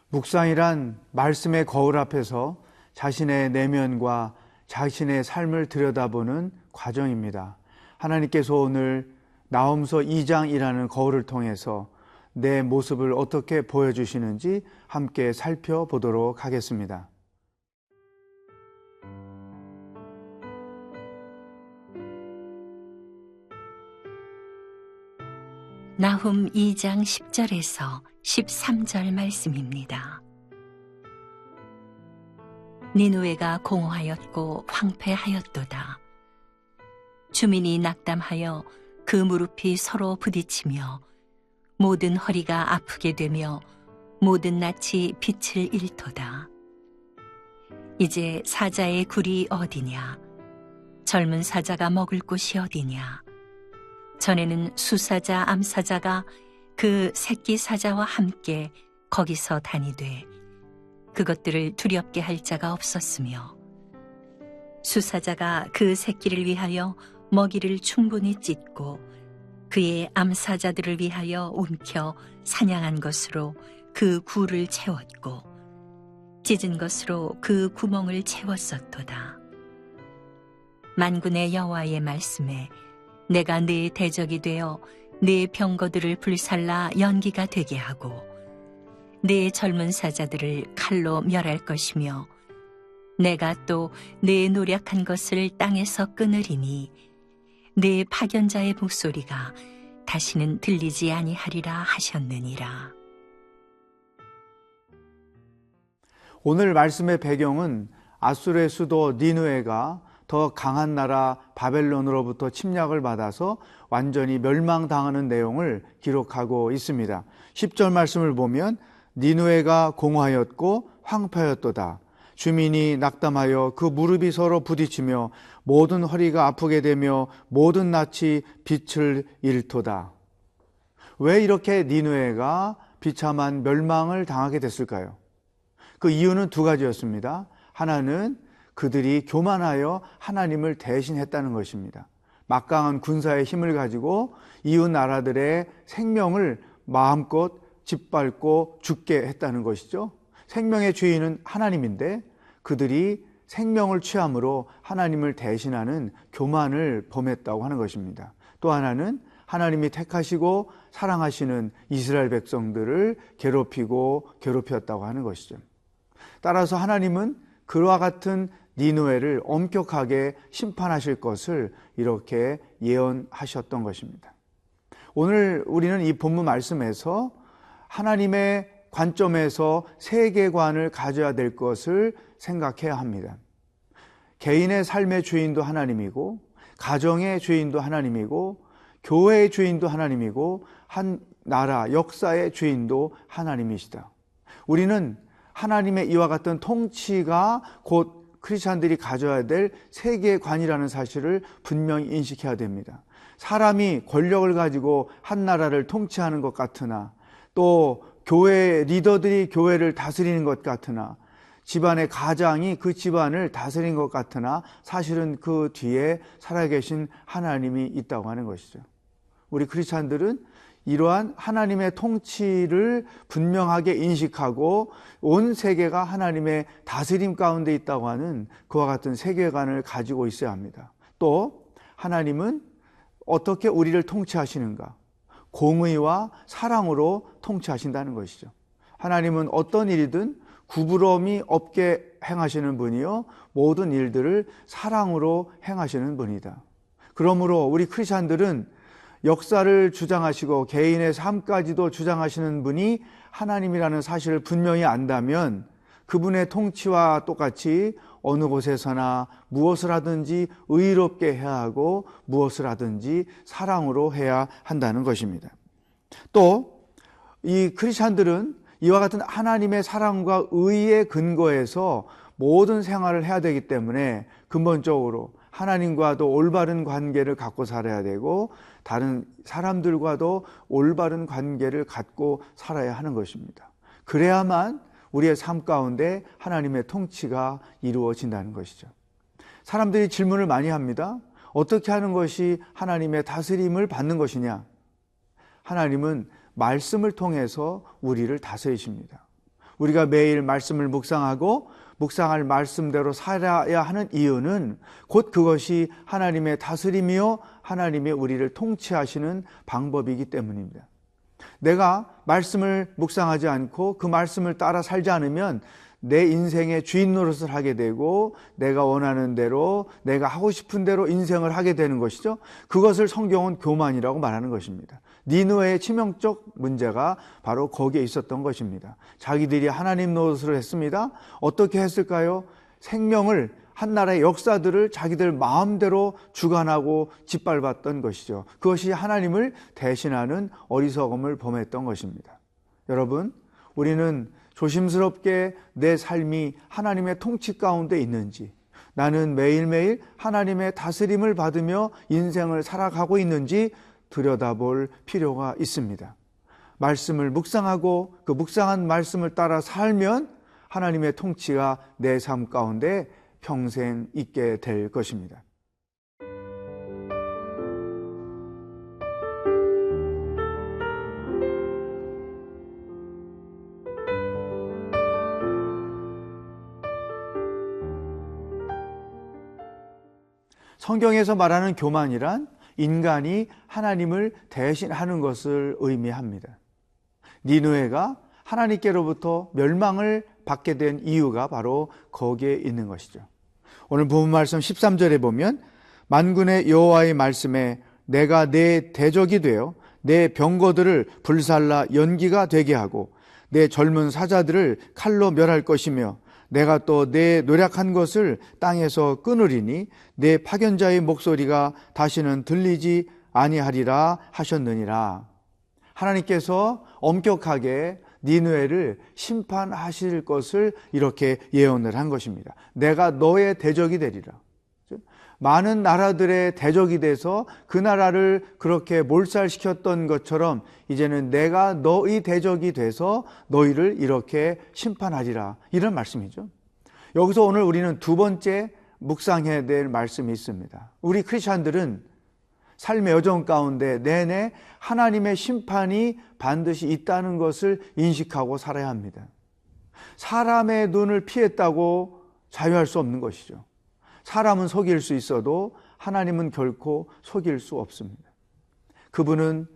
묵상이란 말씀의 거울 앞에서 자신의 내면과 자신의 삶을 들여다보는 과정입니다. 하나님께서 오늘 나홈서 2장이라는 거울을 통해서 내 모습을 어떻게 보여주시는지 함께 살펴보도록 하겠습니다. 나훔 2장 10절에서 13절 말씀입니다. 니느웨가 공허하였고 황폐하였도다. 주민이 낙담하여 그 무릎이 서로 부딪히며 모든 허리가 아프게 되며 모든 낯이 빛을 잃도다. 이제 사자의 굴이 어디냐? 젊은 사자가 먹을 곳이 어디냐? 전에는 수사자, 암사자가 그 새끼 사자와 함께 거기서 다니되 그것들을 두렵게 할 자가 없었으며 수사자가 그 새끼를 위하여 먹이를 충분히 찢고 그의 암사자들을 위하여 움켜 사냥한 것으로 그 굴을 채웠고 찢은 것으로 그 구멍을 채웠었도다. 만군의 여호와의 말씀에 내가 네 대적이 되어 네 병거들을 불살라 연기가 되게 하고 네 젊은 사자들을 칼로 멸할 것이며 내가 또 네 노력한 것을 땅에서 끊으리니 네 파견자의 목소리가 다시는 들리지 아니하리라 하셨느니라. 오늘 말씀의 배경은 아수르의 수도 니느웨가 더 강한 나라 바벨론으로부터 침략을 받아서 완전히 멸망당하는 내용을 기록하고 있습니다. 10절 말씀을 보면 니느웨가 공허하였고 황폐하였도다. 주민이 낙담하여 그 무릎이 서로 부딪히며 모든 허리가 아프게 되며 모든 낯이 빛을 잃도다. 왜 이렇게 니느웨가 비참한 멸망을 당하게 됐을까요? 그 이유는 두 가지였습니다. 하나는 그들이 교만하여 하나님을 대신했다는 것입니다. 막강한 군사의 힘을 가지고 이웃 나라들의 생명을 마음껏 짓밟고 죽게 했다는 것이죠. 생명의 주인은 하나님인데 그들이 생명을 취함으로 하나님을 대신하는 교만을 범했다고 하는 것입니다. 또 하나는 하나님이 택하시고 사랑하시는 이스라엘 백성들을 괴롭혔다고 하는 것이죠. 따라서 하나님은 그와 같은 니느웨를 엄격하게 심판하실 것을 이렇게 예언하셨던 것입니다. 오늘 우리는 이 본문 말씀에서 하나님의 관점에서 세계관을 가져야 될 것을 생각해야 합니다. 개인의 삶의 주인도 하나님이고 가정의 주인도 하나님이고 교회의 주인도 하나님이고 한 나라 역사의 주인도 하나님이시다. 우리는 하나님의 이와 같은 통치가 곧 크리스찬들이 가져야 될 세계관이라는 사실을 분명히 인식해야 됩니다. 사람이 권력을 가지고 한 나라를 통치하는 것 같으나 또 교회 리더들이 교회를 다스리는 것 같으나 집안의 가장이 그 집안을 다스리는 것 같으나 사실은 그 뒤에 살아계신 하나님이 있다고 하는 것이죠. 우리 크리스찬들은 이러한 하나님의 통치를 분명하게 인식하고 온 세계가 하나님의 다스림 가운데 있다고 하는 그와 같은 세계관을 가지고 있어야 합니다. 또 하나님은 어떻게 우리를 통치하시는가? 공의와 사랑으로 통치하신다는 것이죠. 하나님은 어떤 일이든 구부러움이 없게 행하시는 분이요 모든 일들을 사랑으로 행하시는 분이다. 그러므로 우리 크리스찬들은 역사를 주장하시고 개인의 삶까지도 주장하시는 분이 하나님이라는 사실을 분명히 안다면 그분의 통치와 똑같이 어느 곳에서나 무엇을 하든지 의롭게 해야 하고 무엇을 하든지 사랑으로 해야 한다는 것입니다. 또 이 크리스찬들은 이와 같은 하나님의 사랑과 의의 근거에서 모든 생활을 해야 되기 때문에 근본적으로 하나님과도 올바른 관계를 갖고 살아야 되고 다른 사람들과도 올바른 관계를 갖고 살아야 하는 것입니다. 그래야만 우리의 삶 가운데 하나님의 통치가 이루어진다는 것이죠. 사람들이 질문을 많이 합니다. 어떻게 하는 것이 하나님의 다스림을 받는 것이냐? 하나님은 말씀을 통해서 우리를 다스리십니다. 우리가 매일 말씀을 묵상하고 묵상할 말씀대로 살아야 하는 이유는 곧 그것이 하나님의 다스림이요 하나님의 우리를 통치하시는 방법이기 때문입니다. 내가 말씀을 묵상하지 않고 그 말씀을 따라 살지 않으면 내 인생의 주인 노릇을 하게 되고 내가 원하는 대로 내가 하고 싶은 대로 인생을 하게 되는 것이죠. 그것을 성경은 교만이라고 말하는 것입니다. 니느웨의 치명적 문제가 바로 거기에 있었던 것입니다. 자기들이 하나님 노릇을 했습니다. 어떻게 했을까요? 생명을 한 나라의 역사들을 자기들 마음대로 주관하고 짓밟았던 것이죠. 그것이 하나님을 대신하는 어리석음을 범했던 것입니다. 여러분, 우리는 조심스럽게 내 삶이 하나님의 통치 가운데 있는지, 나는 매일매일 하나님의 다스림을 받으며 인생을 살아가고 있는지 들여다볼 필요가 있습니다. 말씀을 묵상하고 그 묵상한 말씀을 따라 살면 하나님의 통치가 내 삶 가운데 평생 있게 될 것입니다. 성경에서 말하는 교만이란 인간이 하나님을 대신하는 것을 의미합니다. 니느웨가 하나님께로부터 멸망을 받게 된 이유가 바로 거기에 있는 것이죠. 오늘 본문 말씀 13절에 보면 만군의 여호와의 말씀에 내가 내 대적이 되어 내 병거들을 불살라 연기가 되게 하고 내 젊은 사자들을 칼로 멸할 것이며 내가 또 내 노력한 것을 땅에서 끊으리니 내 파견자의 목소리가 다시는 들리지 아니하리라 하셨느니라. 하나님께서 엄격하게 니느웨를 심판하실 것을 이렇게 예언을 한 것입니다. 내가 너의 대적이 되리라. 많은 나라들의 대적이 돼서 그 나라를 그렇게 몰살시켰던 것처럼 이제는 내가 너의 대적이 돼서 너희를 이렇게 심판하리라, 이런 말씀이죠. 여기서 오늘 우리는 두 번째 묵상해야 될 말씀이 있습니다. 우리 크리스찬들은 삶의 여정 가운데 내내 하나님의 심판이 반드시 있다는 것을 인식하고 살아야 합니다. 사람의 눈을 피했다고 자유할 수 없는 것이죠. 사람은 속일 수 있어도 하나님은 결코 속일 수 없습니다. 그분은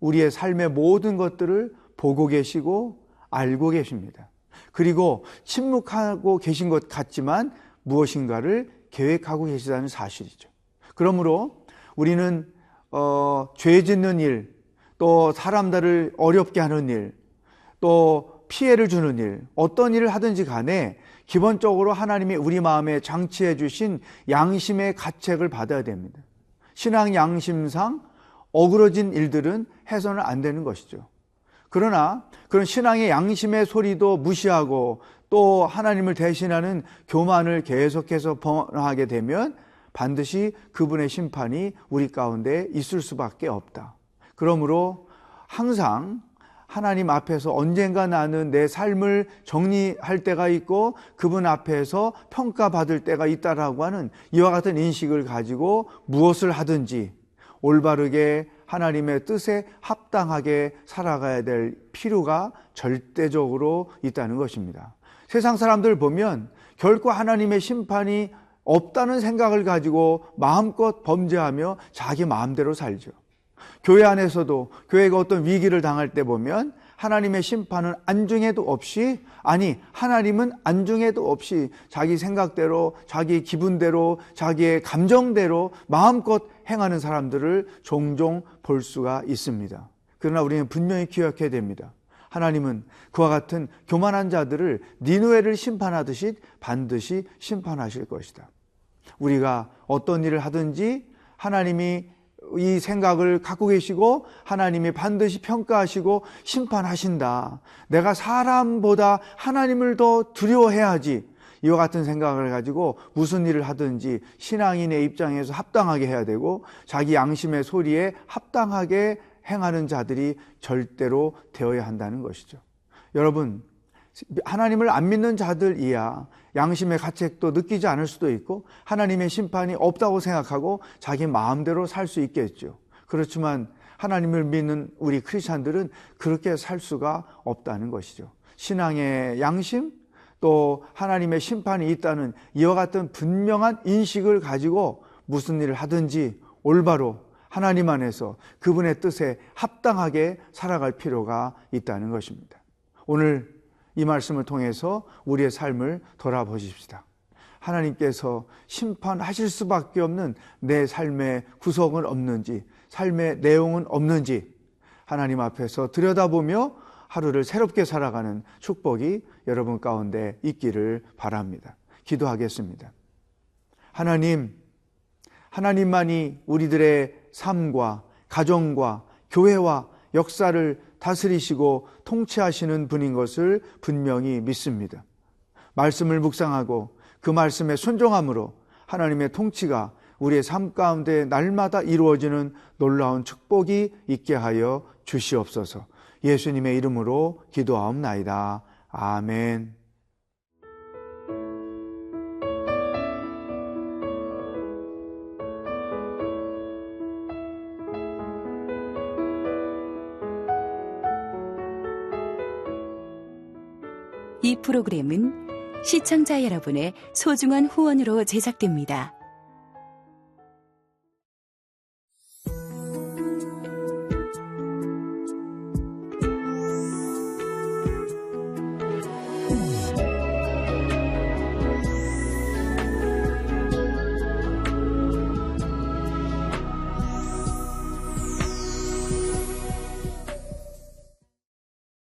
우리의 삶의 모든 것들을 보고 계시고 알고 계십니다. 그리고 침묵하고 계신 것 같지만 무엇인가를 계획하고 계시다는 사실이죠. 그러므로 우리는 죄 짓는 일, 또 사람들을 어렵게 하는 일, 또 피해를 주는 일, 어떤 일을 하든지 간에 기본적으로 하나님이 우리 마음에 장치해 주신 양심의 가책을 받아야 됩니다. 신앙 양심상 어그러진 일들은 해서는 안 되는 것이죠. 그러나 그런 신앙의 양심의 소리도 무시하고 또 하나님을 대신하는 교만을 계속해서 범하게 되면 반드시 그분의 심판이 우리 가운데 있을 수밖에 없다. 그러므로 항상 하나님 앞에서 언젠가 나는 내 삶을 정리할 때가 있고 그분 앞에서 평가받을 때가 있다라고 하는 이와 같은 인식을 가지고 무엇을 하든지 올바르게 하나님의 뜻에 합당하게 살아가야 될 필요가 절대적으로 있다는 것입니다. 세상 사람들 보면 결코 하나님의 심판이 없다는 생각을 가지고 마음껏 범죄하며 자기 마음대로 살죠. 교회 안에서도 교회가 어떤 위기를 당할 때 보면 하나님의 심판은 안중에도 없이, 아니 하나님은 안중에도 없이 자기 생각대로 자기 기분대로 자기의 감정대로 마음껏 행하는 사람들을 종종 볼 수가 있습니다. 그러나 우리는 분명히 기억해야 됩니다. 하나님은 그와 같은 교만한 자들을 니느웨를 심판하듯이 반드시 심판하실 것이다. 우리가 어떤 일을 하든지 하나님이 이 생각을 갖고 계시고 하나님이 반드시 평가하시고 심판하신다. 내가 사람보다 하나님을 더 두려워해야지. 이와 같은 생각을 가지고 무슨 일을 하든지 신앙인의 입장에서 합당하게 해야 되고 자기 양심의 소리에 합당하게 행하는 자들이 절대로 되어야 한다는 것이죠. 여러분, 하나님을 안 믿는 자들이야 양심의 가책도 느끼지 않을 수도 있고 하나님의 심판이 없다고 생각하고 자기 마음대로 살 수 있겠죠. 그렇지만 하나님을 믿는 우리 크리스찬들은 그렇게 살 수가 없다는 것이죠. 신앙의 양심, 또 하나님의 심판이 있다는 이와 같은 분명한 인식을 가지고 무슨 일을 하든지 올바로 하나님 안에서 그분의 뜻에 합당하게 살아갈 필요가 있다는 것입니다. 오늘 이 말씀을 통해서 우리의 삶을 돌아보십시다. 하나님께서 심판하실 수밖에 없는 내 삶의 구석은 없는지, 삶의 내용은 없는지 하나님 앞에서 들여다보며 하루를 새롭게 살아가는 축복이 여러분 가운데 있기를 바랍니다. 기도하겠습니다. 하나님만이 우리들의 삶과 가정과 교회와 역사를 다스리시고 통치하시는 분인 것을 분명히 믿습니다. 말씀을 묵상하고 그 말씀에 순종함으로 하나님의 통치가 우리의 삶 가운데 날마다 이루어지는 놀라운 축복이 있게 하여 주시옵소서. 예수님의 이름으로 기도하옵나이다. 아멘. 이 프로그램은 시청자 여러분의 소중한 후원으로 제작됩니다.